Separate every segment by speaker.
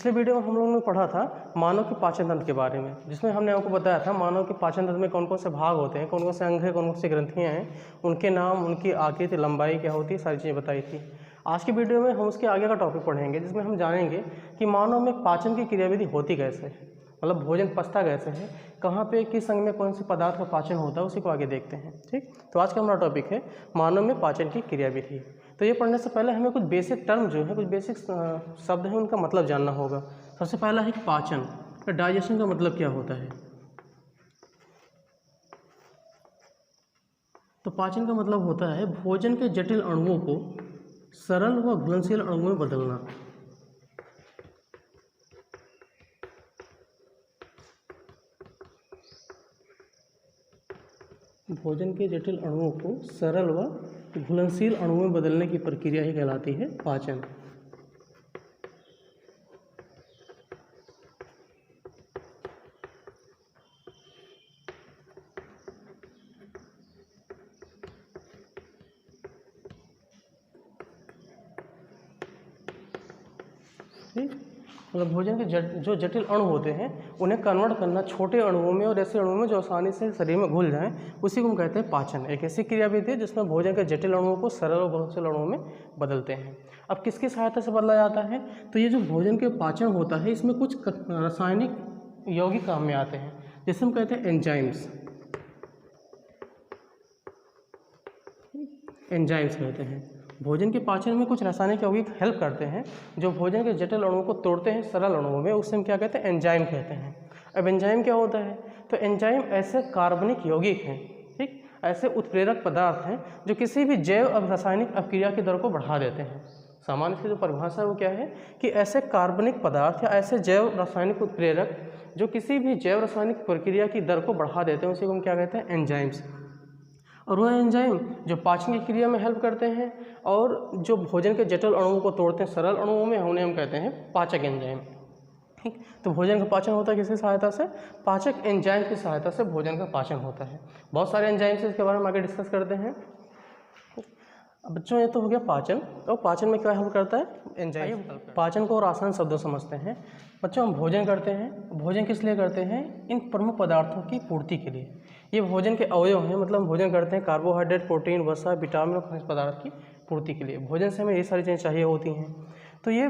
Speaker 1: पिछले वीडियो में हम लोगों ने पढ़ा था मानव के पाचन तंत्र के बारे में, जिसमें हमने आपको बताया था मानव के पाचन तंत्र में कौन कौन से भाग होते हैं, कौन कौन से अंग हैं, कौन कौन सी ग्रंथियाँ हैं, उनके नाम, उनकी आकृति, लंबाई क्या होती है, सारी चीज़ें बताई थी। आज की वीडियो में हम उसके आगे का टॉपिक पढ़ेंगे, जिसमें हम जानेंगे कि मानव में पाचन की क्रियाविधि होती कैसे है, मतलब भोजन पचता कैसे है, कहाँ पे किस अंग में कौन से पदार्थ का पाचन होता है, उसी को आगे देखते हैं। ठीक, तो आज का हमारा टॉपिक है मानव में पाचन की क्रियाविधि। तो ये पढ़ने से पहले हमें कुछ बेसिक टर्म जो है, कुछ बेसिक शब्द हैं, उनका मतलब जानना होगा। सबसे पहला है कि पाचन, डाइजेशन का मतलब क्या होता है। तो पाचन का मतलब होता है भोजन के जटिल अणुओं को सरल व घुलनशील अणुओं में बदलना। भोजन के जटिल अणुओं को सरल व घुलनशील अणुओं में बदलने की प्रक्रिया ही कहलाती है पाचन। ठीक, मतलब भोजन के जो जटिल अणु होते हैं उन्हें कन्वर्ट करना छोटे अणुओं में और ऐसे अणुओं में जो आसानी से शरीर में घुल जाएं, उसी को हम कहते हैं पाचन। एक ऐसी क्रियाविधि है जिसमें भोजन के जटिल अणुओं को सरल और घुलनशील अणुओं में बदलते हैं। अब किसकी सहायता से बदला जाता है, तो ये जो भोजन के पाचन होता है इसमें कुछ रासायनिक यौगिक काम में आते हैं, जिसे हम कहते हैं एंजाइम्स। एंजाइम्स कहते हैं। भोजन के पाचन में कुछ रासायनिक यौगिक हेल्प करते हैं जो भोजन के जटिल अणुओं को तोड़ते हैं सरल अणुओं में, उससे हम क्या कहते हैं, एंजाइम कहते हैं। अब एंजाइम क्या होता है, तो एंजाइम ऐसे कार्बनिक यौगिक हैं, ठीक, ऐसे उत्प्रेरक पदार्थ हैं जो किसी भी जैव अब रासायनिक अपक्रिया की दर को बढ़ा देते हैं। सामान्य से जो परिभाषा है वो क्या है कि ऐसे कार्बनिक पदार्थ या ऐसे जैव रासायनिक उत्प्रेरक जो किसी भी जैव रासायनिक प्रक्रिया की दर को बढ़ा देते हैं, उसी को हम क्या कहते हैं, एंजाइम्स। और वह एंजाइम जो पाचन की क्रिया में हेल्प करते हैं और जो भोजन के जटिल अणुओं को तोड़ते हैं सरल अणुओं में, उन्हें हम कहते हैं पाचक एंजाइम। ठीक, तो भोजन का पाचन होता है किसकी सहायता से, पाचक एंजाइम की सहायता से भोजन का पाचन होता है। बहुत सारे एंजाइम से इसके बारे में आगे डिस्कस करते हैं। बच्चों ये तो हो गया पाचन, तो पाचन में क्या हेल्प करता है, एंजाइम। पाचन को और आसान शब्दों समझते हैं। बच्चों हम भोजन करते हैं, भोजन किस लिए करते हैं, इन प्रमुख पदार्थों की पूर्ति के लिए। ये भोजन के अवयव हैं, मतलब हम भोजन करते हैं कार्बोहाइड्रेट, प्रोटीन, वसा, विटामिन और खनिज पदार्थ की पूर्ति के लिए। भोजन से हमें ये सारी चीज़ें चाहिए होती हैं। तो ये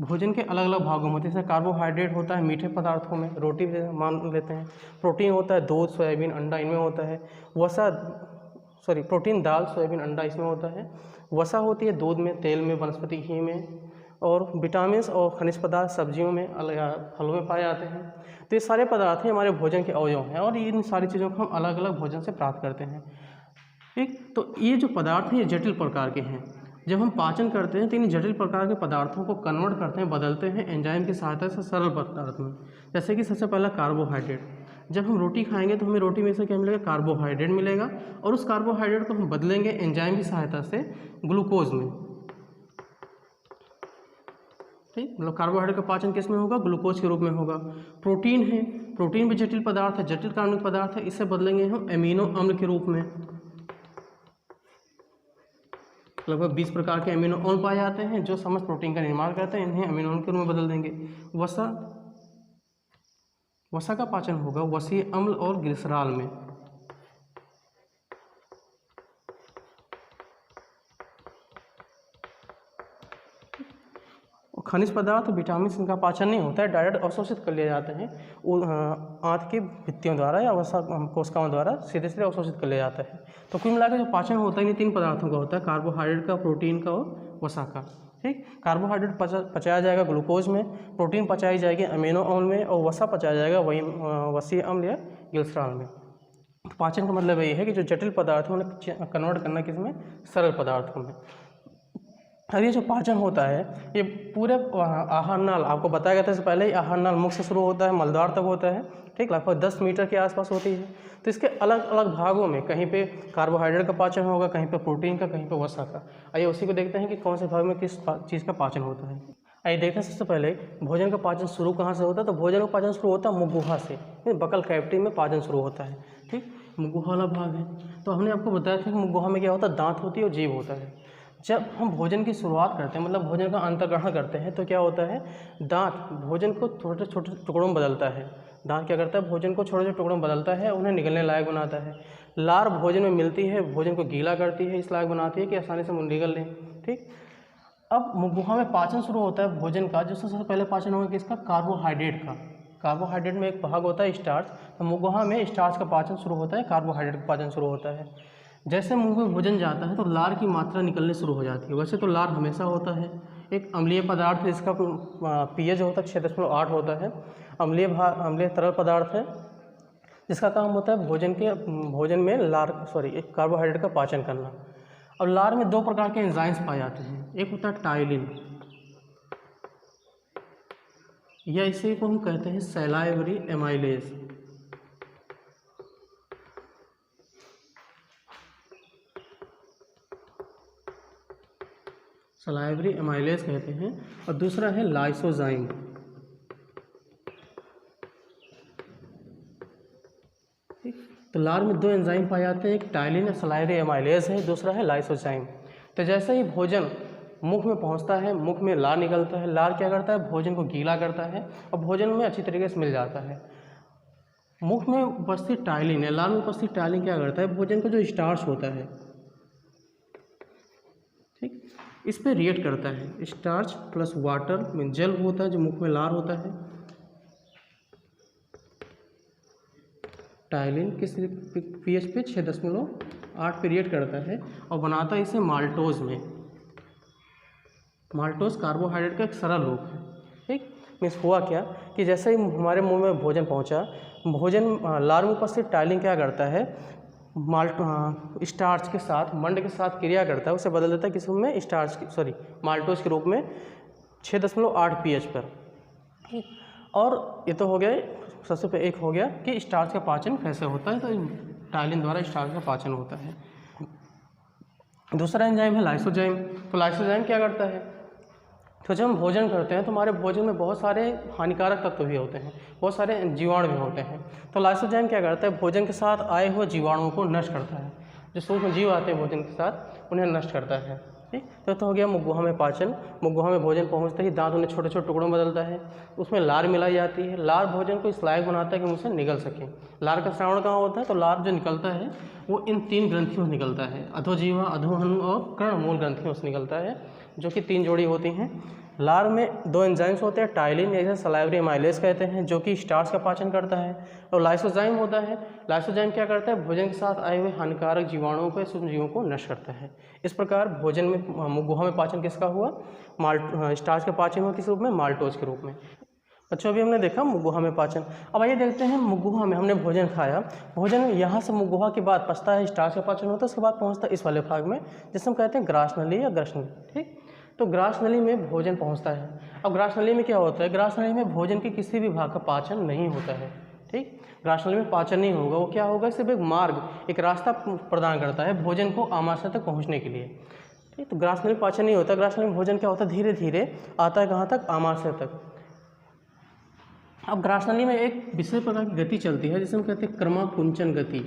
Speaker 1: भोजन के अलग अलग भागों में होते हैं। जैसे कार्बोहाइड्रेट होता है मीठे पदार्थों में, रोटी मान लेते हैं। प्रोटीन होता है दूध, सोयाबीन, अंडा, इनमें होता है। वसा प्रोटीन दाल, सोयाबीन, अंडा, इसमें होता है। वसा होती है दूध में, तेल में, वनस्पति घी में। और विटामिन और खनिज पदार्थ सब्जियों में, फलों में पाए जाते हैं। तो ये सारे पदार्थ हैं हमारे भोजन के अवयव हैं और इन सारी चीज़ों को हम अलग अलग भोजन से प्राप्त करते हैं। ठीक, तो ये जो पदार्थ हैं ये जटिल प्रकार के हैं। जब हम पाचन करते हैं तो इन जटिल प्रकार के पदार्थों को कन्वर्ट करते हैं, बदलते हैं एंजाइम की सहायता से सरल पदार्थ में। जैसे कि सबसे पहला कार्बोहाइड्रेट। जब हम रोटी खाएंगे तो हमें रोटी में से क्या मिलेगा, कार्बोहाइड्रेट मिलेगा, और उस कार्बोहाइड्रेट को हम बदलेंगे एंजाइम की सहायता से ग्लूकोज में। ठीक, मतलब कार्बोहाइड्रेट का पाचन किस में होगा, ग्लूकोज के रूप में होगा। प्रोटीन है, प्रोटीन भी जटिल पदार्थ है, जटिल कार्बनिक पदार्थ है, इसे बदलेंगे हम एमिनो अम्ल के रूप में। लगभग 20 प्रकार के अमीनो अम्ल पाए जाते हैं जो समस्त प्रोटीन का निर्माण करते हैं, इन्हें अमीनो अम्ल के रूप में बदल देंगे। वसा का पाचन होगा वसीय अम्ल और ग्लिसरॉल में। खनिज पदार्थ, विटामिन, इनका पाचन नहीं होता है, डायरेक्ट अवशोषित कर लिए जाते हैं आंत की भित्तियों द्वारा या वसा कोशिकाओं द्वारा सीधे सीधे अवशोषित कर लिया जाता है। तो कुल मिलाकर जो पाचन होता है इन 3 पदार्थों का होता है, कार्बोहाइड्रेट का, प्रोटीन का और वसा का। ठीक, कार्बोहाइड्रेट पचाया जाएगा ग्लूकोज में, प्रोटीन पचाई जाएगी अमीनो अम्ल में, और वसा पचाया जाएगा वही वसीय अम्ल या ग्लिसरॉल में। तो पाचन का मतलब यही है कि जो जटिल पदार्थ है उन्हें कन्वर्ट करना किसमें, सरल पदार्थों में। और ये जो पाचन होता है ये पूरे आहार नाल, आपको बताया गया था इससे पहले ही, आहार नाल मुख से शुरू होता है, मलद्वार तक होता है। ठीक, लगभग 10 मीटर के आसपास होती है। तो इसके अलग अलग भागों में कहीं पे कार्बोहाइड्रेट का पाचन होगा, कहीं पे प्रोटीन का, कहीं पे वसा का। आइए उसी को देखते हैं कि कौन से भाग में किस चीज़ का पाचन होता है। आइए देखते हैं सबसे पहले भोजन का पाचन शुरू कहाँ से होता है। तो भोजन का पाचन शुरू होता है मुख गुहा से, बकल कैविटी में पाचन शुरू होता है। ठीक, मुख गुहा वाला भाग है। तो हमने आपको बताया था कि मुख गुहा में क्या होता है, दांत होती है और जीभ होता है। जब हम भोजन की शुरुआत करते हैं, मतलब भोजन का अंतर्ग्रहण करते हैं, तो क्या होता है, दांत भोजन को छोटे छोटे टुकड़ों में बदलता है। दांत क्या करता है, भोजन को छोटे छोटे टुकड़ों में बदलता है, उन्हें निगलने लायक बनाता है। लार भोजन में मिलती है, भोजन को गीला करती है, इस लायक बनाती है कि आसानी से निगल लें। ठीक, अब मुख में पाचन शुरू होता है भोजन का। जो सबसे पहले पाचन होगा किसका, कार्बोहाइड्रेट का। कार्बोहाइड्रेट में एक भाग होता है स्टार्च, तो मुख में स्टार्च का पाचन शुरू होता है, कार्बोहाइड्रेट का पाचन शुरू होता है। जैसे मुंह में भोजन जाता है तो लार की मात्रा निकलने शुरू हो जाती है। वैसे तो लार हमेशा होता है, एक अम्लीय पदार्थ है, इसका pH होता है 6.8 होता है। अम्लीय तरल पदार्थ है, जिसका काम होता है भोजन में एक कार्बोहाइड्रेट का पाचन करना। अब लार में दो प्रकार के एंजाइम्स पाए जाते हैं। एक होता है टाइलिन, या इसे को हम कहते हैं सैलाइवरी एमाइलेज। सलाइवरी एमाइलेज कहते हैं। और दूसरा है लाइसोजाइम। तो लार में दो एंजाइम पाए जाते हैं, एक टाइलिन या सलाइवरी एमाइलेज है, दूसरा है लाइसोजाइम। तो जैसे ही भोजन मुख में पहुंचता है, मुख में लार निकलता है। लार क्या करता है, भोजन को गीला करता है और भोजन में अच्छी तरीके से मिल जाता है। मुख में उपस्थित टाइलिन है, लार में उपस्थित टाइलिन क्या करता है, भोजन का जो स्टार्च होता है, ठीक, इस पर रिएक्ट करता है। स्टार्च प्लस वाटर में जल होता है, जो मुख में लार होता है। टाइलिन किस pH पे 6.8 पे रिएक्ट करता है और बनाता है इसे माल्टोज में। माल्टोज कार्बोहाइड्रेट का एक सरल रूप है। ठीक, मीन्स हुआ क्या कि जैसे ही हमारे मुंह में भोजन पहुंचा, लार में उपस्थित टाइलिन क्या करता है, स्टार्च के साथ, मंड के साथ क्रिया करता है, उसे बदल देता है किस रूप में, माल्टोज के रूप में 6.8 pH पर। और ये तो हो गया, सबसे पहले एक हो गया कि स्टार्च का पाचन कैसे होता है, तो टाइलिन द्वारा स्टार्च का पाचन होता है। दूसरा एंजाइम है लाइसोजाइम। तो लाइसोजाइम क्या करता है, तो जब हम भोजन करते हैं तो हमारे भोजन में बहुत सारे हानिकारक तत्व भी होते हैं, बहुत सारे जीवाणु भी होते हैं। तो लाइसोजाइम क्या करता है, भोजन के साथ आए हुए जीवाणुओं को नष्ट करता है। जो सूक्ष्म जीव आते हैं भोजन के साथ, उन्हें नष्ट करता है। ठीक, तो हो गया मुख में पाचन। मुख में भोजन पहुंचते ही दांत उन्हें छोटे छोटे टुकड़ों में बदलता है, उसमें लार मिलाई जाती है। लार भोजन को इस लायक बनाता है कि मुझसे निकल सके। लार का श्रावण कहाँ होता है, तो लार जो निकलता है वो इन 3 ग्रंथियों से निकलता है, अधोजीवा, अधोहनु और कर्णमूल ग्रंथियों से निकलता है, जो कि 3 जोड़ी होती हैं। लार में 2 एंजाइम्स होते हैं, टाइलिन या सलाइवरी एमाइलेज कहते हैं, जो कि स्टार्च का पाचन करता है, और लाइसोजाइम होता है। लाइसोजाइम क्या करता है, भोजन के साथ आए हुए हानिकारक जीवाणुओं को, सूक्ष्म जीवों को नष्ट करता है। इस प्रकार भोजन में गुहा में पाचन किसका हुआ, स्टार्च का पाचन हुआ किस रूप में, माल्टोज के रूप में। अच्छा, अभी हमने देखा मुगुहा में पाचन। अब आइए देखते हैं मुगुहा में हमने भोजन खाया, भोजन यहाँ से मुगुहा के बाद पचता है, स्टार्च का पाचन होता है, उसके बाद पहुँचता है इस वाले भाग में जिसे हम कहते हैं ग्रास नली या ग्रस नली। ठीक, तो ग्रास नली में भोजन पहुँचता है। अब ग्रास नली में क्या होता है, ग्रास नली में भोजन के किसी भी भाग का पाचन नहीं होता है। ठीक, ग्रास नली में पाचन नहीं होगा, वो क्या होगा, सिर्फ एक मार्ग, एक रास्ता प्रदान करता है भोजन को आमाशय तक पहुँचने के लिए। ठीक, तो ग्रास नली में पाचन नहीं होता। ग्रास नली में भोजन क्या होता है, धीरे धीरे आता है कहाँ तक, आमाशय तक। अब ग्रास नली में एक विशेष प्रकार की गति चलती है जिसे हम कहते हैं क्रमाकुंचन गति।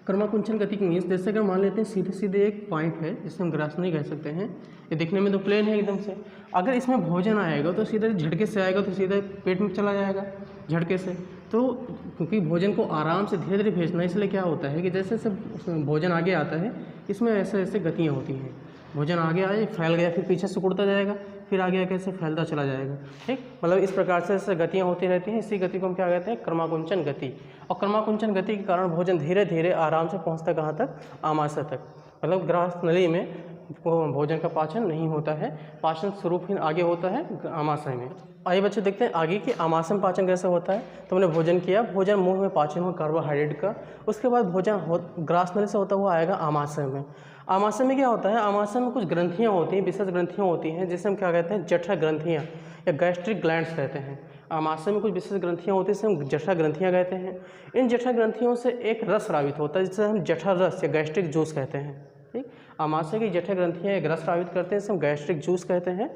Speaker 1: क्रमाकुंचन गति की मीन्स, जैसे अगर मान लेते हैं सीधे सीधे एक पॉइंट है जिसे हम ग्रास नली कह सकते हैं, ये दिखने में तो प्लेन है एकदम से, अगर इसमें भोजन आएगा तो सीधे झटके से आएगा, तो सीधे पेट में चला जाएगा झटके से। तो क्योंकि भोजन को आराम से धीरे धीरे भेजना, इसलिए क्या होता है कि जैसे जैसे भोजन आगे आता है, इसमें ऐसे ऐसे गतियाँ होती हैं। भोजन आगे आए, फैल गया, फिर पीछे सिकुड़ता जाएगा, फिर आगे आके ऐसे फैलता चला जाएगा। ठीक, मतलब इस प्रकार से ऐसे गतियाँ होती रहती हैं। इसी गति को हम क्या कहते हैं, क्रमाकुंचन गति। और क्रमाकुंचन गति के कारण भोजन धीरे धीरे आराम से पहुँचता कहाँ तक, आमाशय तक। मतलब ग्रास नली में भोजन का पाचन नहीं होता है, पाचन स्वरूप ही आगे होता है आमाशय में। आइए बच्चे देखते हैं आगे कि आमाशय में पाचन कैसे होता है। तो हमने भोजन किया, भोजन मुंह में पाचन हुआ कार्बोहाइड्रेट का, उसके बाद भोजन ग्रास नली से होता हुआ आएगा आमाशय में। आमाशय में क्या होता है, आमाशय में कुछ ग्रंथियाँ होती हैं, विशेष ग्रंथियाँ होती हैं जिसे हम क्या कहते हैं, जठर ग्रंथियाँ या गैस्ट्रिक ग्लैंड्स कहते हैं। आमाशय में कुछ विशेष ग्रंथियाँ होती हैं जिसे हम जठर ग्रंथियाँ कहते हैं। इन जठर ग्रंथियों से एक रस स्रावित होता है जिसे हम जठर रस या गैस्ट्रिक जूस कहते हैं। ठीक, आमाशय की जठर ग्रंथियाँ एक रस स्रावित करते हैं, जिसे हम गैस्ट्रिक जूस कहते हैं,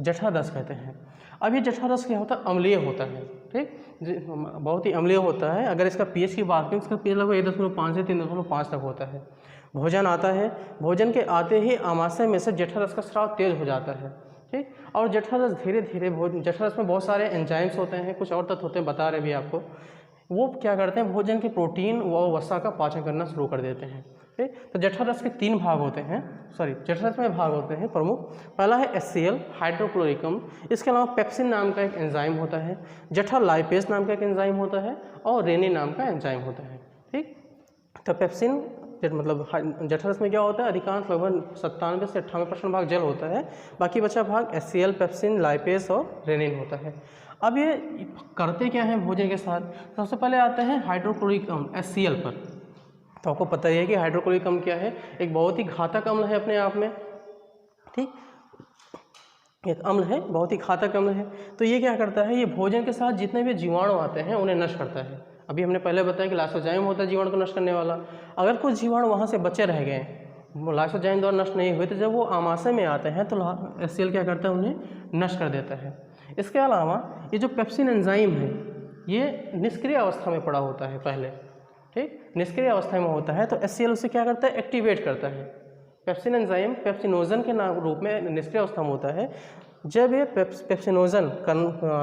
Speaker 1: जठर रस कहते हैं। अब ये जठर रस क्या होता है, अम्लीय होता है। ठीक, बहुत ही अम्लीय होता है। अगर इसका पीएच की बात करें, इसका पीएच लगभग 1.5 से 3.5 तक होता है। भोजन आता है, भोजन के आते ही आमाशय में से जठररस का स्राव तेज हो जाता है, ठीक। और जठररस धीरे धीरे जठररस में बहुत सारे एंजाइम्स होते हैं, कुछ और तत्व होते हैं, बता रहे भी आपको। वो क्या करते हैं, भोजन के प्रोटीन व वसा का पाचन करना शुरू कर देते हैं, ठीक। तो जठररस के 3 भाग होते हैं, जठररस में भाग होते हैं प्रमुख। पहला है HCl हाइड्रोक्लोरिक अम्ल। इसके अलावा पेप्सिन नाम का एक एंजाइम होता है, जठर लाइपेज नाम का एक एंजाइम होता है और रेनिन नाम का एंजाइम होता है, ठीक। तो पेप्सिन मतलब जठररस में क्या होता है, अधिकांश लगभग 97 से 98% भाग जल होता है, बाकी बचा भाग HCl, पेप्सिन, लाइपेज और रेनिन होता है। अब ये करते क्या हैं भोजन के साथ, सबसे पहले आते हैं हाइड्रोक्लोरिक अम्ल HCl पर। तो आपको पता ही है कि हाइड्रोक्लोरिक अम्ल क्या है, एक बहुत ही घातक अम्ल है अपने आप में, ठीक। एक अम्ल है, बहुत ही घातक अम्ल है। तो ये क्या करता है, ये भोजन के साथ जितने भी जीवाणु आते हैं उन्हें नष्ट करता है। अभी हमने पहले बताया कि लाइसोजाइम होता है जीवाणु को नष्ट करने वाला। अगर कुछ जीवाणु वहाँ से बचे रह गए, लाइसोजाइम द्वारा नष्ट नहीं हुए, तो जब वो आमाशय में आते हैं तो HCl क्या करता है, उन्हें नष्ट कर देता है। इसके अलावा ये जो पेप्सिन एंजाइम है, ये निष्क्रिय अवस्था में पड़ा होता है पहले, ठीक, निष्क्रिय अवस्था में होता है। तो HCl उसे क्या करता है, एक्टिवेट करता है। पेप्सिन एंजाइम पेप्सिनोजन के नाम रूप में निष्क्रिय अवस्था में होता है। जब ये पेप्सिनोजन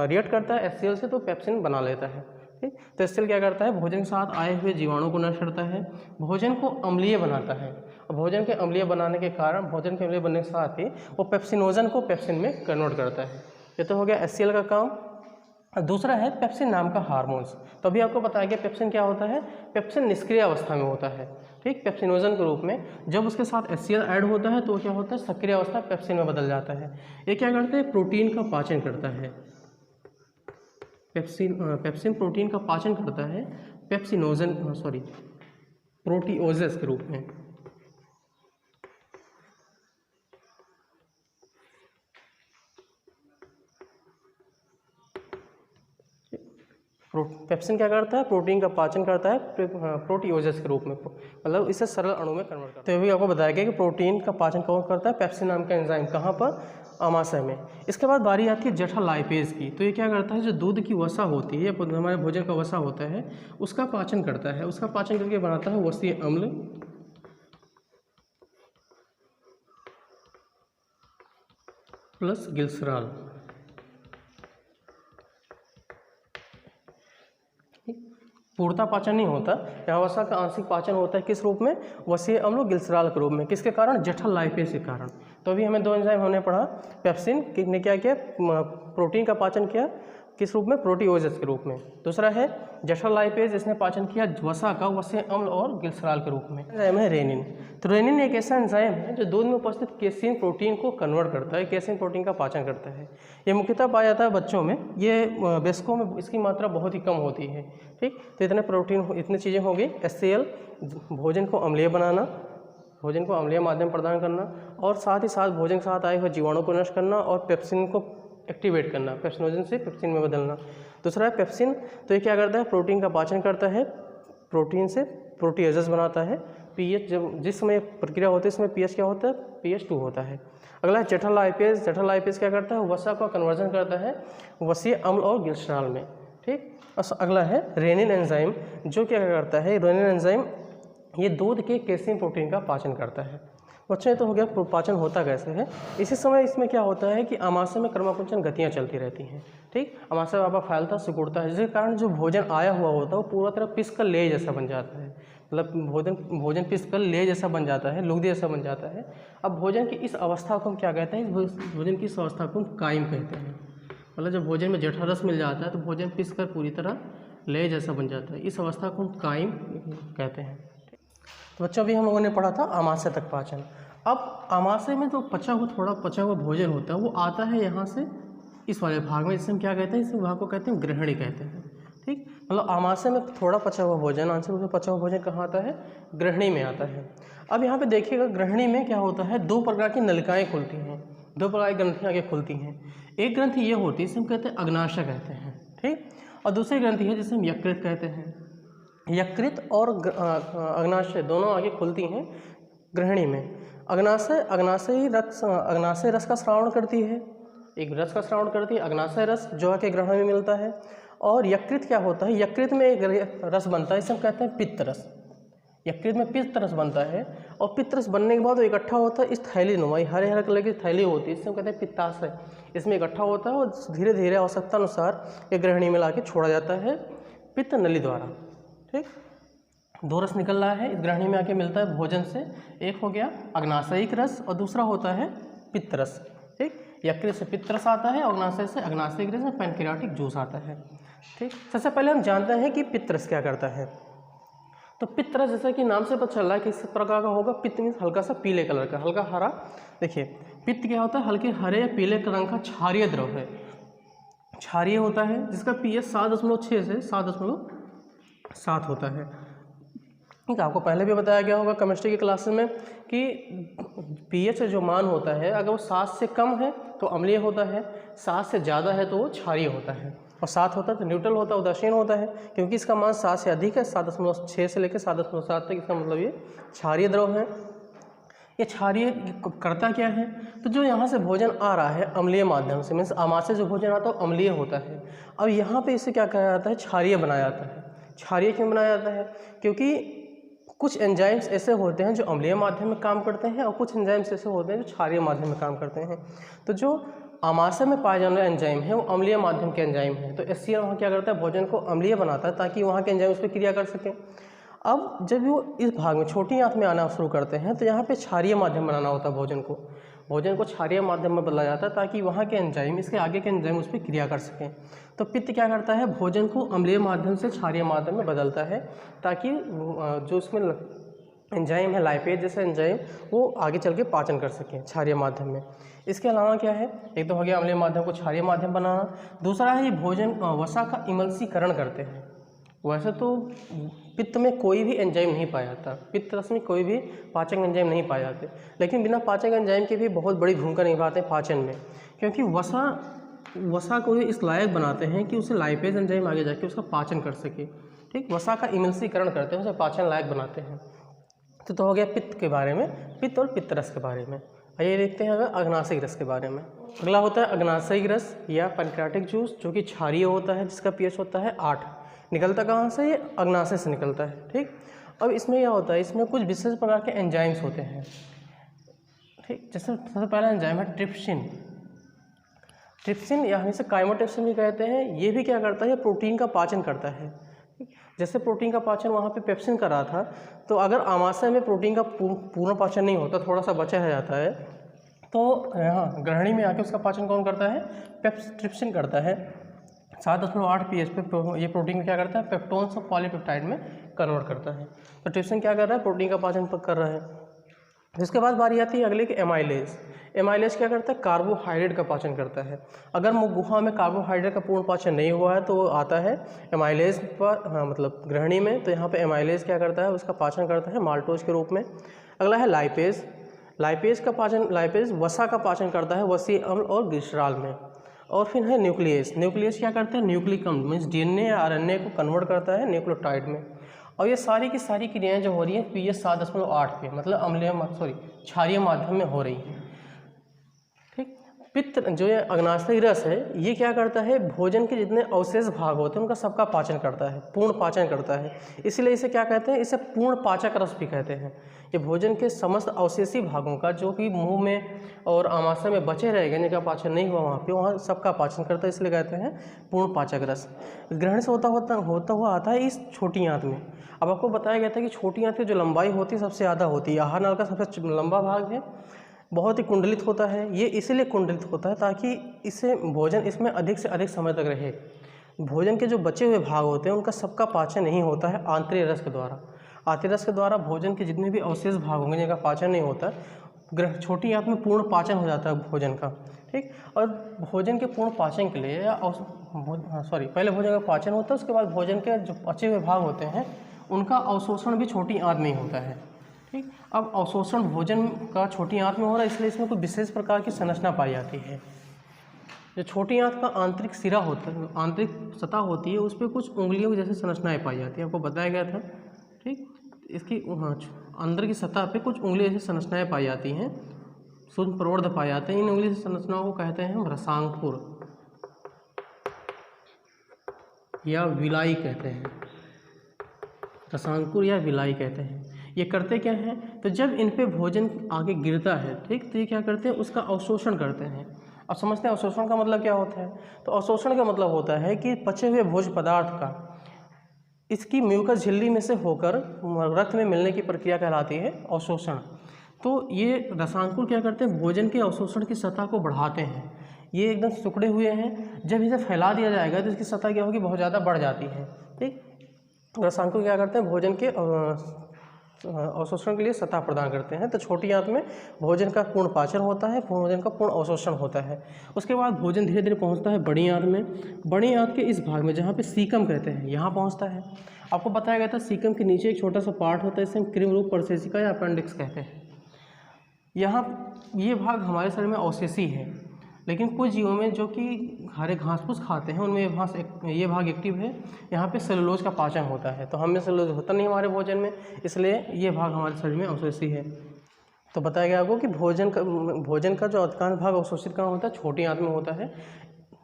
Speaker 1: रिएक्ट करता है HCl से, तो पेप्सिन बना लेता है, ठीक। तो HCl क्या करता है, भोजन के साथ आए हुए जीवाणु को नष्ट करता है, भोजन को अम्लीय बनाता है। और भोजन के अम्लीय बनाने के कारण, भोजन के अम्लीय बनने के साथ ही वो पेप्सिनोजन को पेप्सिन में कन्वर्ट करता है। ये तो हो गया HCl का काम। दूसरा है पेप्सिन नाम का हार्मोन्स। तो अभी आपको बताया कि पेप्सिन क्या होता है, पेप्सिन निष्क्रिय अवस्था में होता है, ठीक, पेप्सिनोजन के रूप में। जब उसके साथ HCl ऐड होता है तो क्या होता है, सक्रिय अवस्था पेप्सिन में बदल जाता है। ये क्या करता है, प्रोटीन का पाचन करता है। पेप्सिन प्रोटीन का पाचन करता है प्रोटीओजेस के रूप में। पेप्सिन क्या करता है, प्रोटीन का पाचन करता है प्रोटीओजेस के रूप में, मतलब इसे सरल अणु में कन्वर्ट करता है। तो ये भी आपको बताया गया कि प्रोटीन का पाचन कौन करता है, पेप्सिन नाम का एंजाइम। कहाँ पर, आमाशय में। इसके बाद बारी आती है जठर लाइपेज की। तो ये क्या करता है, जो दूध की वसा होती है, हमारे भोजन का वसा होता है, उसका पाचन करता है। उसका पाचन करके बनाता है वसीय अम्ल प्लस ग्लिसरॉल। पूर्णता पाचन नहीं होता, यहाँ वसा का आंशिक पाचन होता है। किस रूप में, वसीय अम्ल और ग्लिसरॉल के रूप में। किसके कारण, जठर लाइपेज के कारण। तो अभी हमें 2 एंजाइम हमने पढ़ा। पेप्सिन ने क्या किया, प्रोटीन का पाचन किया, किस रूप में, प्रोटीओजेस के रूप में। दूसरा है जठर लाइपेज, इसने पाचन किया वसा का वसीय अम्ल और ग्लिसरॉल के रूप में। एंजाइम है रेनिन। तो रेनिन एक ऐसा एंजाइम है जो दूध में उपस्थित केसीन प्रोटीन को कन्वर्ट करता है, केसीन प्रोटीन का पाचन करता है। ये मुख्यतः पाया जाता है बच्चों में, ये वयस्कों में इसकी मात्रा बहुत ही कम होती है, ठीक। तो इतने प्रोटीन, इतनी चीज़ें हो गई। HCl भोजन को अम्लीय बनाना, भोजन को अम्लीय माध्यम प्रदान करना, और साथ ही साथ भोजन के साथ आए हुए जीवाणु को नष्ट करना, और पेप्सिन को एक्टिवेट करना, पेप्सिनोजन से पेप्सिन में बदलना। दूसरा है पेप्सिन। तो ये क्या करता है, प्रोटीन का पाचन करता है, प्रोटीन से प्रोटीओजेस बनाता है। पीएच, जब जिस समय प्रक्रिया होती है इसमें पीएच क्या होता है, pH 2 होता है। अगला है जठर लाइपेज। जठर लाइपेज क्या करता है, वसा का कन्वर्जन करता है वसीय अम्ल और ग्लिसरॉल में, ठीक। और अगला है रेनिन एंजाइम, जो क्या करता है, रेनिन एंजाइम ये दूध के केसीन प्रोटीन का पाचन करता है। बच्चे तो हो गया पाचन होता कैसे है। इसी समय इसमें क्या होता है कि आमाशय में क्रमकुंचन गतियाँ चलती रहती हैं, ठीक। आमाशय बाबा फैलता सिकुड़ता है, जिसके कारण जो भोजन आया हुआ होता है वो पूरा तरह पिस कर ले जैसा बन जाता है, मतलब भोजन पिस कर ले जैसा बन जाता है, लुगदी जैसा बन जाता है। अब भोजन की इस अवस्था को हम क्या कहते हैं, इस भोजन की इस अवस्था को हम कायम कहते हैं। मतलब जब भोजन में जठररस मिल जाता है तो भोजन पिस कर पूरी तरह ले जैसा बन जाता है, इस अवस्था को हम कायम कहते हैं। तो बच्चों अभी हम लोगों ने पढ़ा था आमाशय तक पाचन। अब आमाशय में जो पचा हुआ भोजन होता है वो आता है यहाँ से इस वाले भाग में, जिसे हम क्या कहते हैं, इस भाग को कहते हैं ग्रहणी कहते हैं, ठीक। मतलब आमाशय में थोड़ा पचा हुआ भोजन, आंशिक रूप से पचा हुआ भोजन कहाँ आता है, ग्रहणी में आता है। अब यहाँ पे देखिएगा ग्रहणी में क्या होता है, 2 प्रकार की नलिकाएँ खुलती हैं, 2 प्रकार की ग्रंथियाँ आगे खुलती हैं। एक ग्रंथि ये होती है जिसे हम कहते हैं अग्नाशय कहते हैं, ठीक। और दूसरी ग्रंथि है जिसे हम यकृत कहते हैं। यकृत और अग्नाशय दोनों आगे खुलती हैं ग्रहणी में। अग्नाशय रस का स्रावण करती है, एक रस का स्रावण करती है अग्नाशय रस, जो आके ग्रहण में मिलता है। और यकृत क्या होता है, यकृत में एक रस बनता है, इसे हम कहते हैं पित्त रस। यकृत में पित्त रस बनता है और पित्त रस बनने के बाद वो इकट्ठा होता है इस थैली नुमा, हरे हरे कलर की थैली होती है, इसे हम कहते हैं पित्ताशय। इसमें इकट्ठा होता है और धीरे धीरे आवश्यकता अनुसार एक ग्रहणी में लाके छोड़ा जाता है पित्त नली द्वारा। ठीक, दो रस निकल रहा है इस ग्रहणी में आके मिलता है भोजन से, एक हो गया अग्नाशयिक रस और दूसरा होता है पित्त रस। ठीक, यकृत से पित्त रस आता है, अग्नाशय से अग्नाशयिक रस में पैनक्रियाटिक जूस आता है। ठीक, सबसे पहले हम जानते हैं कि पित्त रस क्या करता है। तो पित्त रस जैसा कि नाम से पता चल रहा है कि किस प्रकार का होगा, पित्त मीन्स हल्का सा पीले कलर का, हल्का हरा। देखिए पित्त क्या होता है, हल्के हरे या पीले रंग का क्षारीय द्रव है, क्षारीय होता है, जिसका pH 7.6 से 7.7 होता है। ठीक, आपको पहले भी बताया गया होगा केमिस्ट्री की क्लासेस में कि pH जो मान होता है अगर वो 7 से कम है तो अम्लीय होता है, 7 से ज़्यादा है तो वो क्षारीय होता है, और 7 होता है तो न्यूट्रल होता है, उदासीन होता है। क्योंकि इसका मान 7 से अधिक है, 7.6 से लेकर 7.7 तक, इसका मतलब ये क्षारीय द्रव है। ये क्षारीय करता क्या है, तो जो यहाँ से भोजन आ रहा है अम्लीय माध्यम से, मीन्स आमाशय से जो भोजन आता है वो अम्लीय होता है। अब यहाँ पे इसे क्या कहा जाता है, क्षारीय बनाया जाता है। क्षारीय क्यों बनाया जाता है, क्योंकि कुछ एंजाइम्स ऐसे होते हैं जो अम्लीय माध्यम में काम करते हैं और कुछ एंजाइम्स ऐसे होते हैं जो क्षारीय माध्यम में काम करते हैं। तो जो आमाशय में पाए जाने वाले एंजाइम है वो अम्लीय माध्यम के एंजाइम है, तो HCl वहाँ क्या करता है, भोजन को अम्लीय बनाता है ताकि वहाँ के एंजाइम उस पर क्रिया कर सकें। अब जब वो इस भाग में छोटी आंत में आना शुरू करते हैं तो यहाँ पे क्षारीय माध्यम बनाना होता है भोजन को क्षारीय माध्यम में बदला जाता है ताकि वहाँ के एंजाइम इसके आगे के एंजाइम उस पर क्रिया कर सकें। तो पित्त क्या करता है, भोजन को अम्लीय माध्यम से क्षारीय माध्यम में बदलता है ताकि जो उसमें एंजाइम है, लाइपेज जैसे एंजाइम, वो आगे चल के पाचन कर सकें क्षारीय माध्यम में। इसके अलावा क्या है, एक तो हो गया अम्लीय माध्यम को क्षारीय माध्यम बनाना, दूसरा है ये भोजन वसा का इमल्सीकरण करते हैं। वैसे तो पित्त में कोई भी एंजाइम नहीं पाया जाता, पित्त रस में कोई भी पाचक एंजाइम नहीं पाए जाते, लेकिन बिना पाचक एंजाइम के भी बहुत बड़ी भूमिका निभाते हैं पाचन में, क्योंकि वसा को इस लायक बनाते हैं कि उसे लाइपेज एंजाइम आगे जाके उसका पाचन कर सके। ठीक, वसा का इमल्सीकरण करते हैं, उसे पाचन लायक बनाते हैं। तो हो गया पित्त के बारे में, पित्त और पित्त रस के बारे में। आइए देखते हैं अगर अग्नाशयिक रस के बारे में। अगला होता है अग्नाशयिक रस या पैनक्रियाटिक जूस, जो कि क्षारीय होता है, जिसका pH होता है 8। निकलता कहाँ से, ये अग्नाशय से निकलता है। ठीक, अब इसमें क्या होता है, इसमें कुछ विशेष प्रकार के एंजाइम्स होते हैं। ठीक, जैसे सबसे पहला एंजाइम है ट्रिप्सिन, या इसे काइमोट्रिप्सिन भी कहते हैं। ये भी क्या करता है, प्रोटीन का पाचन करता है। जैसे प्रोटीन का पाचन वहाँ पे पेप्सिन कर रहा था, तो अगर आमाशय में प्रोटीन का पूर्ण पाचन नहीं होता, थोड़ा सा बचा रह जाता है, तो यहाँ ग्रहणी में आके उसका पाचन कौन करता है, ट्रिप्सिन करता है। 7.8 pH पे ये प्रोटीन क्या करता है, पेप्टोन्स और पॉलीपेप्टाइड में कन्वर्ट करता है। तो ट्रिप्सिन क्या कर रहा है, प्रोटीन का पाचन कर रहा है। जिसके बाद बारी आती है अगले की एमाइलेज। एमाइलेज क्या करता है, कार्बोहाइड्रेट का पाचन करता है। अगर गुहा में कार्बोहाइड्रेट का पूर्ण पाचन नहीं हुआ है तो वो आता है एमाइलेज पर, हाँ मतलब ग्रहणी में। तो यहाँ पे एमाइलेज क्या करता है, उसका पाचन करता है माल्टोज के रूप में। अगला है लाइपेज। लाइपेज वसा का पाचन करता है वसीय अम्ल और ग्लिसरॉल में। और फिर है न्यूक्लियस। न्यूक्लियस क्या करता है, न्यूक्लिक अम्ल मीन्स DNA या RNA को कन्वर्ट करता है न्यूक्लियोटाइड में। और ये सारी की सारी क्रियाएं जो हो रही हैं pH 7.8 पे, मतलब क्षारीय माध्यम में हो रही हैं। ठीक, पित्त जो ये अग्नाशयिक रस है, ये क्या करता है, भोजन के जितने अवशेष भाग होते हैं उनका सबका पाचन करता है, पूर्ण पाचन करता है। इसलिए इसे क्या कहते हैं, इसे पूर्ण पाचक रस भी कहते हैं। ये भोजन के समस्त अवशेषी भागों का जो कि मुंह में और आमाशय में बचे रह गए, जिनका पाचन नहीं हुआ वहाँ सबका पाचन करता है, इसलिए कहते हैं पूर्ण पाचक रस। ग्रहण से होता हुआ आता है इस छोटी आंत में। अब आपको बताया गया था कि छोटी आंत की जो लंबाई होती है सबसे ज़्यादा होती है, आहार नाल का सबसे लंबा भाग है, बहुत ही कुंडलित होता है। ये इसीलिए कुंडलित होता है ताकि इसे भोजन इसमें अधिक से अधिक समय तक रहे। भोजन के जो बचे हुए भाग होते हैं उनका सबका पाचन नहीं होता है आंतरिक रस के द्वारा। आंतरिक रस के द्वारा भोजन के जितने भी अवशेष भाग होंगे जिनका पाचन नहीं होता, छोटी आंत में पूर्ण पाचन हो जाता है भोजन का। ठीक, और भोजन के पूर्ण पाचन के लिए पहले भोजन का पाचन होता है, उसके बाद भोजन के जो बचे हुए भाग होते हैं उनका अवशोषण भी छोटी आंत में ही होता है। ठीक, अब अवशोषण भोजन का छोटी आंत में हो रहा है, इसलिए इसमें कोई विशेष प्रकार की संरचना पाई जाती है। जो छोटी आंत का आंतरिक सिरा होता है, आंतरिक सतह होती है, उस पर कुछ उंगलियों की जैसे संरचनाएं पाई जाती है, आपको बताया गया था। ठीक, इसकी अंदर की सतह पे कुछ उंगली जैसी संरचनाएं पाई जाती हैं, सूक्ष्म प्रवर्ध पाए जाते हैं। इन उंगली संरचनाओं को कहते हैं हम रसांकुर। या विलाई कहते हैं, रसांकुर या विलाई कहते हैं। ये करते क्या हैं, तो जब इन पे भोजन आगे गिरता है, ठीक, तो ये क्या करते हैं, उसका अवशोषण करते हैं। अब समझते हैं अवशोषण का मतलब क्या होता है। तो अवशोषण का मतलब होता है कि पचे हुए भोज्य पदार्थ का इसकी म्यूकस झिल्ली में से होकर रक्त में मिलने की प्रक्रिया कहलाती है अवशोषण। तो ये रसांकुर क्या करते हैं, भोजन के अवशोषण की सतह को बढ़ाते हैं। ये एकदम सिकुड़े हुए हैं, जब इसे फैला दिया जाएगा तो इसकी सतह क्या होगी, बहुत ज़्यादा बढ़ जाती है। ठीक, रसांकुर क्या करते हैं, भोजन के अवशोषण के लिए सतह प्रदान करते हैं। तो छोटी आंत में भोजन का पूर्ण पाचन होता है, भोजन का पूर्ण अवशोषण होता है। उसके बाद भोजन धीरे धीरे पहुंचता है बड़ी आंत में। बड़ी आंत के इस भाग में जहाँ पे सीकम कहते हैं, यहाँ पहुंचता है। आपको बताया गया था सीकम के नीचे एक छोटा सा पार्ट होता है, इसे हम क्रीम रूप प्रशेषिका या अपेंडिक्स कहते हैं। यहाँ ये भाग हमारे शरीर में अवशेषी है, लेकिन कुछ जीवों में जो कि हरे घास फूस खाते हैं उनमें ये भाग एक्टिव है। यहाँ पे सेलुलोज का पाचन होता है, तो हमें सेलुलोज होता नहीं हमारे भोजन में, इसलिए ये भाग हमारे शरीर में अवशेषी है। तो बताया गया आपको कि भोजन का जो अधिकांश भाग अवशोषित कहाँ होता है, छोटी आंत में होता है।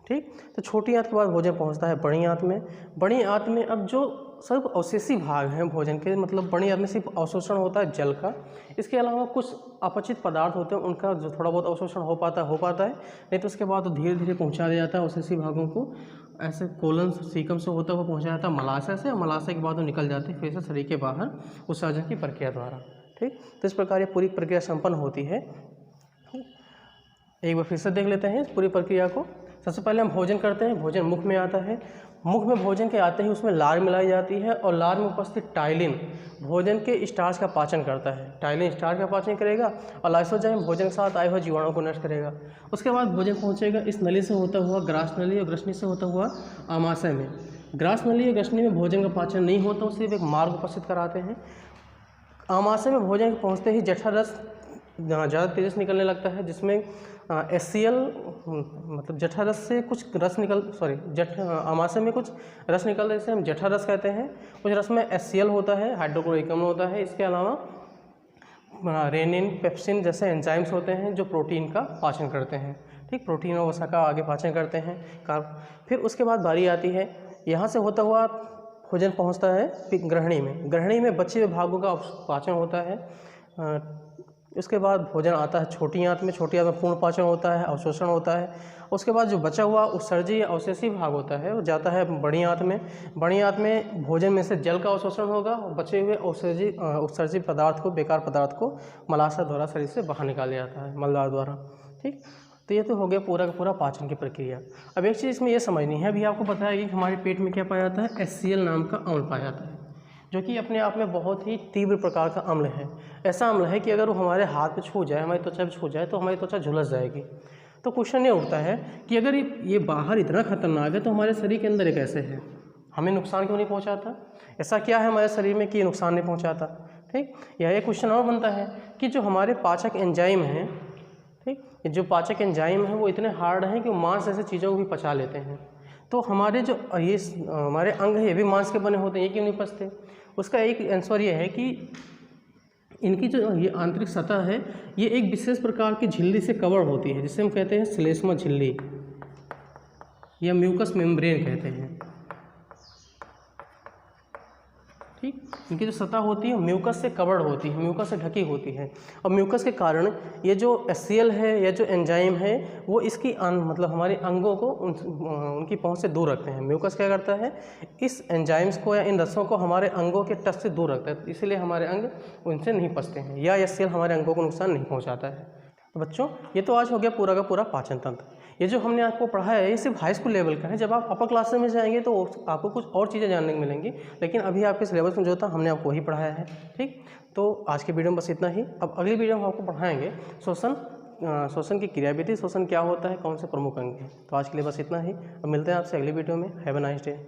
Speaker 1: ठीक, तो छोटी आंत के बाद भोजन पहुँचता है बड़ी आंत में। बड़ी आंत में अब जो सिर्फ अवशेषी भाग हैं भोजन के, मतलब बड़ी आंत में सिर्फ अवशोषण होता है जल का। इसके अलावा कुछ अपचित पदार्थ होते हैं, उनका जो थोड़ा बहुत अवशोषण हो पाता है, नहीं तो उसके बाद तो धीरे धीरे पहुंचा दिया जाता है अवशेषी भागों को। ऐसे कोलन सीकम से होता हुआ पहुंचा जाता है मलाशय से, और मलाशय के बाद वो निकल जाते हैं फिर से शरीर के बाहर उत्सर्जन की प्रक्रिया द्वारा। ठीक, तो इस प्रकार ये पूरी प्रक्रिया संपन्न होती है। एक बार फिर से देख लेते हैं इस पूरी प्रक्रिया को। सबसे पहले हम भोजन करते हैं, भोजन मुख में आता है। मुख में भोजन के आते ही उसमें लार मिलाई जाती है, और लार में उपस्थित टाइलिन भोजन के स्टार्च का पाचन करता है। टाइलिन स्टार्च का पाचन करेगा, और लाइसोजाइम भोजन के साथ आए हुए जीवाणु को नष्ट करेगा। उसके बाद भोजन पहुंचेगा इस नली से होता हुआ ग्रास नली, और ग्रसनी से होता हुआ आमाशय में। ग्रास नली या ग्रसनी में भोजन का पाचन नहीं होता, सिर्फ एक मार्ग उपस्थित कराते हैं। आमाशय में भोजन पहुँचते ही जठर रस ज़्यादा तेज़ी से निकलने लगता है, जिसमें HCl मतलब जठर रस से कुछ रस आमाशय में कुछ रस निकलता है, जिसे हम जठर रस कहते हैं। कुछ रस में HCl होता है, हाइड्रोक्लोरिक अम्ल होता है। इसके अलावा रेनिन, पेप्सिन जैसे एंजाइम्स होते हैं जो प्रोटीन का पाचन करते हैं। ठीक, प्रोटीन और वसा का आगे पाचन करते हैं। फिर उसके बाद बारी आती है, यहाँ से होता हुआ भोजन पहुँचता है ग्रहणी में। ग्रहणी में बचे हुए भागों का पाचन होता है। उसके बाद भोजन आता है छोटी आंत में। छोटी आंत में पूर्ण पाचन होता है, अवशोषण होता है। उसके बाद जो बचा हुआ उत्सर्जी या अवशेषी भाग होता है वो जाता है बड़ी आंत में। बड़ी आंत में भोजन में से जल का अवशोषण होगा, और बचे हुए उत्सर्जी पदार्थ को, बेकार पदार्थ को मलाशय द्वारा शरीर से बाहर निकाला जाता है, मलद्वार द्वारा। ठीक, तो ये तो हो गया पूरा का पूरा पाचन की प्रक्रिया। अब एक चीज़ इसमें यह समझनी है, अभी आपको बताया कि हमारे पेट में क्या पाया जाता है, HCl नाम का अम्ल पाया जाता है, जो कि अपने आप में बहुत ही तीव्र प्रकार का अम्ल है। ऐसा अम्ल है कि अगर वो हमारे हाथ पे छू जाए, हमारी त्वचा पे छू जाए, तो हमारी त्वचा झुलस जाएगी। तो क्वेश्चन ये उठता है कि अगर ये बाहर इतना खतरनाक है तो हमारे शरीर के अंदर ये कैसे है, हमें नुकसान क्यों नहीं पहुंचाता? ऐसा क्या है हमारे शरीर में कि ये नुकसान नहीं पहुंचाता? ठीक, यह एक क्वेश्चन और बनता है कि जो हमारे पाचक एंजाइम हैं, ठीक, जो पाचक एंजाइम हैं वो इतने हार्ड हैं कि वो मांस जैसे चीज़ों को भी पचा लेते हैं। तो हमारे जो ये हमारे अंग है ये भी मांस के बने होते हैं, ये क्यों नहीं पचते? उसका एक आंसर ये है कि इनकी जो ये आंतरिक सतह है ये एक विशेष प्रकार की झिल्ली से कवर होती है, जिसे हम कहते हैं श्लेष्मा झिल्ली या म्यूकस मेम्ब्रेन कहते हैं। ठीक, इनकी जो सतह होती है म्यूकस से कवर्ड होती है, म्यूकस से ढकी होती है, और म्यूकस के कारण ये जो HCl है या जो एंजाइम है वो इसकी मतलब हमारे अंगों को उनकी पहुंच से दूर रखते हैं। म्यूकस क्या करता है, इस एंजाइम्स को या इन रसों को हमारे अंगों के टच से दूर रखता है, इसलिए हमारे अंग उनसे नहीं पचते हैं, या HCl हमारे अंगों को नुकसान नहीं पहुँचाता है। तो बच्चों ये तो आज हो गया पूरा का पूरा पाचन तंत्र। ये जो हमने आपको पढ़ा है ये सिर्फ हाई स्कूल लेवल का है। जब आप अपर क्लासेस में जाएंगे तो आपको कुछ और चीज़ें जानने को मिलेंगी, लेकिन अभी आपके सिलेबस में जो था हमने आपको वही पढ़ाया है। ठीक, तो आज की वीडियो में बस इतना ही। अब अगली वीडियो में हम आपको पढ़ाएंगे श्वसन की क्रियाविधि, श्वसन क्या होता है, कौन से प्रमुख अंग हैं। तो आज के लिए बस इतना ही। अब मिलते हैं आपसे अगली वीडियो में। Have a nice day.